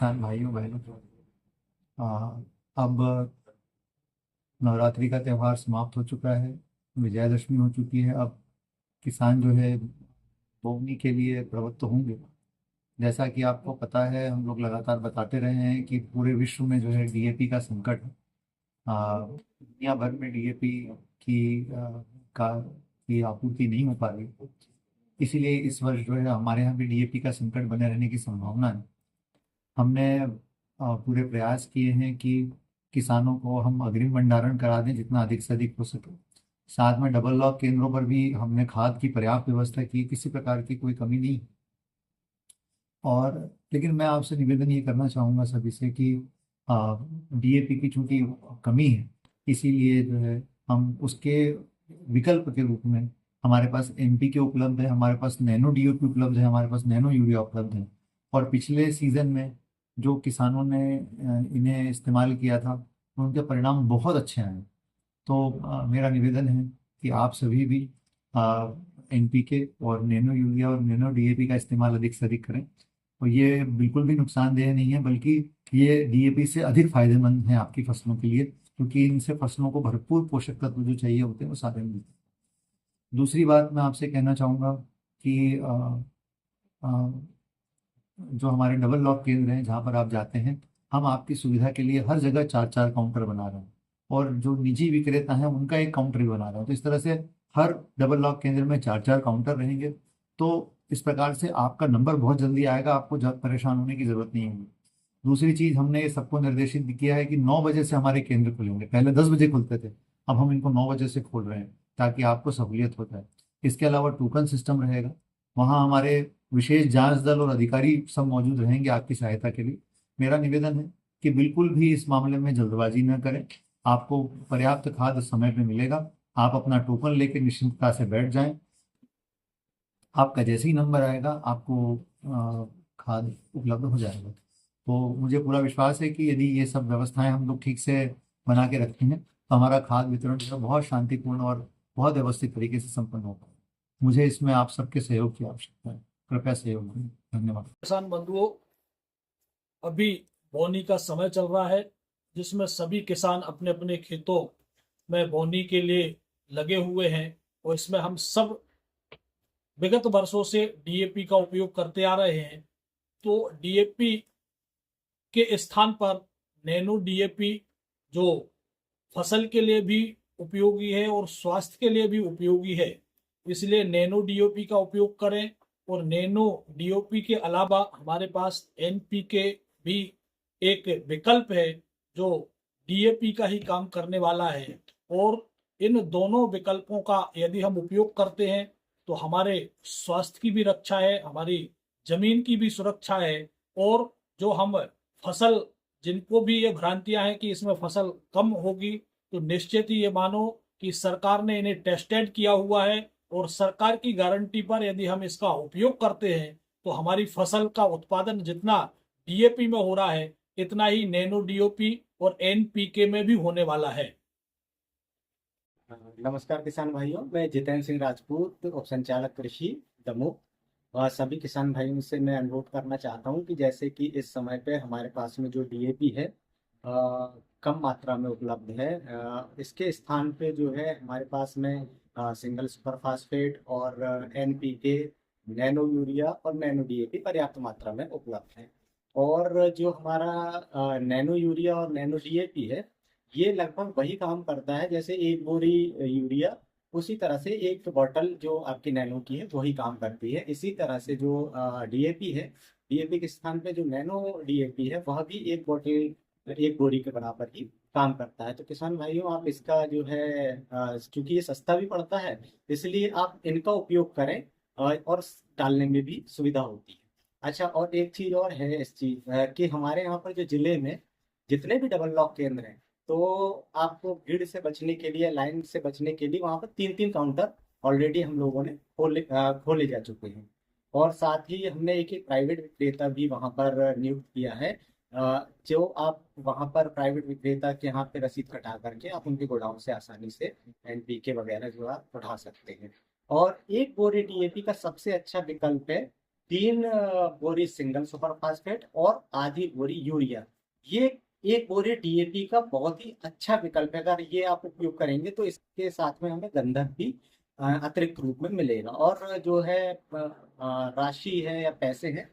किसान भाइयों बहनों, अब नवरात्रि का त्यौहार समाप्त हो चुका है। विजयादशमी हो चुकी है। अब किसान जो है बोवनी के लिए प्रवृत्त होंगे। जैसा कि आपको पता है, हम लोग लगातार बताते रहे हैं कि पूरे विश्व में जो है डीएपी का संकट है। दुनिया भर में डीएपी की की आपूर्ति नहीं हो पा रही। इसीलिए इस वर्ष जो है हमारे यहाँ भी डीएपी का संकट बने रहने की संभावना है। हमने पूरे प्रयास किए हैं कि किसानों को हम अग्रिम भंडारण करा दें जितना अधिक से अधिक हो सके। साथ में डबल लॉक केंद्रों पर भी हमने खाद की पर्याप्त व्यवस्था की, किसी प्रकार की कोई कमी नहीं। और लेकिन मैं आपसे निवेदन ये करना चाहूँगा सभी से कि डीएपी की चूंकि कमी है, इसीलिए जो है हम उसके विकल्प के रूप में हमारे पास एनपीके उपलब्ध है, हमारे पास नैनो डीएपी उपलब्ध है, हमारे पास नैनो यूरिया उपलब्ध है। और पिछले सीजन में जो किसानों ने इन्हें इस्तेमाल किया था, उनके परिणाम बहुत अच्छे आए। तो मेरा निवेदन है कि आप सभी भी एनपीके और नैनो यूरिया और नैनो डीएपी का इस्तेमाल अधिक से अधिक करें। और ये बिल्कुल भी नुकसानदेह नहीं है, बल्कि ये डीएपी से अधिक फायदेमंद है आपकी फसलों के लिए, क्योंकि इनसे फसलों को भरपूर पोषक तत्व जो चाहिए होते हैं वो सारे मिलते हैं। दूसरी बात मैं आपसे कहना चाहूँगा कि जो हमारे डबल लॉक केंद्र हैं जहाँ पर आप जाते हैं, हम आपकी सुविधा के लिए हर जगह चार चार काउंटर बना रहे हैं। और जो निजी विक्रेता हैं उनका एक काउंटर भी बना रहे हैं। तो इस तरह से हर डबल लॉक केंद्र में चार चार काउंटर रहेंगे। तो इस प्रकार से आपका नंबर बहुत जल्दी आएगा, आपको परेशान होने की जरूरत नहीं होगी। दूसरी चीज, हमने ये सबको निर्देशित भी किया है कि 9 बजे से हमारे केंद्र खुलेंगे। पहले 10 बजे खुलते थे, अब हम इनको 9 बजे से खोल रहे हैं ताकि आपको सहूलियत होता है। इसके अलावा टोकन सिस्टम रहेगा। वहाँ हमारे विशेष जांच दल और अधिकारी सब मौजूद रहेंगे आपकी सहायता के लिए। मेरा निवेदन है कि बिल्कुल भी इस मामले में जल्दबाजी न करें। आपको पर्याप्त खाद समय पे मिलेगा। आप अपना टोकन लेके निश्चिंतता से बैठ जाएं। आपका जैसे ही नंबर आएगा आपको खाद उपलब्ध हो जाएगा। तो मुझे पूरा विश्वास है कि यदि ये सब व्यवस्थाएं हम लोग ठीक से बना के रखेंगे तो हमारा खाद वितरण जो है बहुत शांतिपूर्ण और बहुत व्यवस्थित तरीके से संपन्न होगा। मुझे इसमें आप सबके सहयोग की आवश्यकता है। कृपया सहयोग करें। धन्यवाद। किसान बंधुओं, अभी बोनी का समय चल रहा है जिसमें सभी किसान अपने अपने खेतों में बोनी के लिए लगे हुए हैं। और इसमें हम सब विगत वर्षों से डीएपी का उपयोग करते आ रहे हैं। तो डीएपी के स्थान पर नैनो डीएपी जो फसल के लिए भी उपयोगी है और स्वास्थ्य के लिए भी उपयोगी है, इसलिए नैनो डीओपी का उपयोग करें। और नैनो डीओपी के अलावा हमारे पास एनपीके भी एक विकल्प है जो डीएपी का ही काम करने वाला है। और इन दोनों विकल्पों का यदि हम उपयोग करते हैं तो हमारे स्वास्थ्य की भी रक्षा है, हमारी जमीन की भी सुरक्षा है। और जो हम फसल, जिनको भी ये भ्रांतियां हैं कि इसमें फसल कम होगी, तो निश्चित ही ये मानो कि सरकार ने इन्हें टेस्टेड किया हुआ है। और सरकार की गारंटी पर यदि हम इसका उपयोग करते हैं तो हमारी फसल का उत्पादन जितना डीएपी में हो रहा है, इतना ही नैनो डीओपी और एनपीके में भी होने वाला है। नमस्कार किसान भाइयों, मैं जितेंद्र सिंह राजपूत, उप संचालक कृषि, दमोह। और सभी किसान भाइयों से मैं अनुरोध करना चाहता हूं कि जैसे कि इस समय पे हमारे पास में जो डीएपी है कम मात्रा में उपलब्ध है। इसके स्थान पे जो है हमारे पास में सिंगल सुपर फास्फेट और एनपीके, नैनो यूरिया और नैनो डीएपी पर्याप्त मात्रा में उपलब्ध है। और जो हमारा नैनो यूरिया और नैनो डीएपी है, ये लगभग वही काम करता है जैसे एक बोरी यूरिया, उसी तरह से एक बॉटल जो आपकी नैनो की है वही काम करती है। इसी तरह से जो डीएपी है, डीएपी के स्थान पे जो नैनो डीएपी है वह भी एक बॉटल, एक बोरी के बराबर ही काम करता है। तो किसान भाइयों, आप इसका जो है चूंकि ये सस्ता भी पड़ता है, इसलिए आप इनका उपयोग करें और डालने में भी सुविधा होती है। अच्छा, और एक चीज और है इस चीज कि हमारे यहाँ पर जो जिले में जितने भी डबल लॉक केंद्र हैं, तो आपको भीड़ से बचने के लिए, लाइन से बचने के लिए वहां पर तीन तीन काउंटर ऑलरेडी हम लोगों ने खोले जा चुके हैं। और साथ ही हमने एक प्राइवेट विक्रेता भी वहां पर नियुक्त किया है। जो आप वहां पर प्राइवेट विक्रेता के यहाँ पे रसीद कटा करके आप उनके गोडाउन से आसानी से एनपीके वगैरह जो आप उठा सकते हैं। और एक बोरे डीएपी का सबसे अच्छा विकल्प है 3 बोरी सिंगल सुपर फास्फेट और आधी बोरी यूरिया। ये एक बोरी डीएपी का बहुत ही अच्छा विकल्प है। अगर ये आप उपयोग करेंगे तो इसके साथ में हमें गंधक भी अतिरिक्त रूप में मिलेगा। और जो है राशि है या पैसे हैं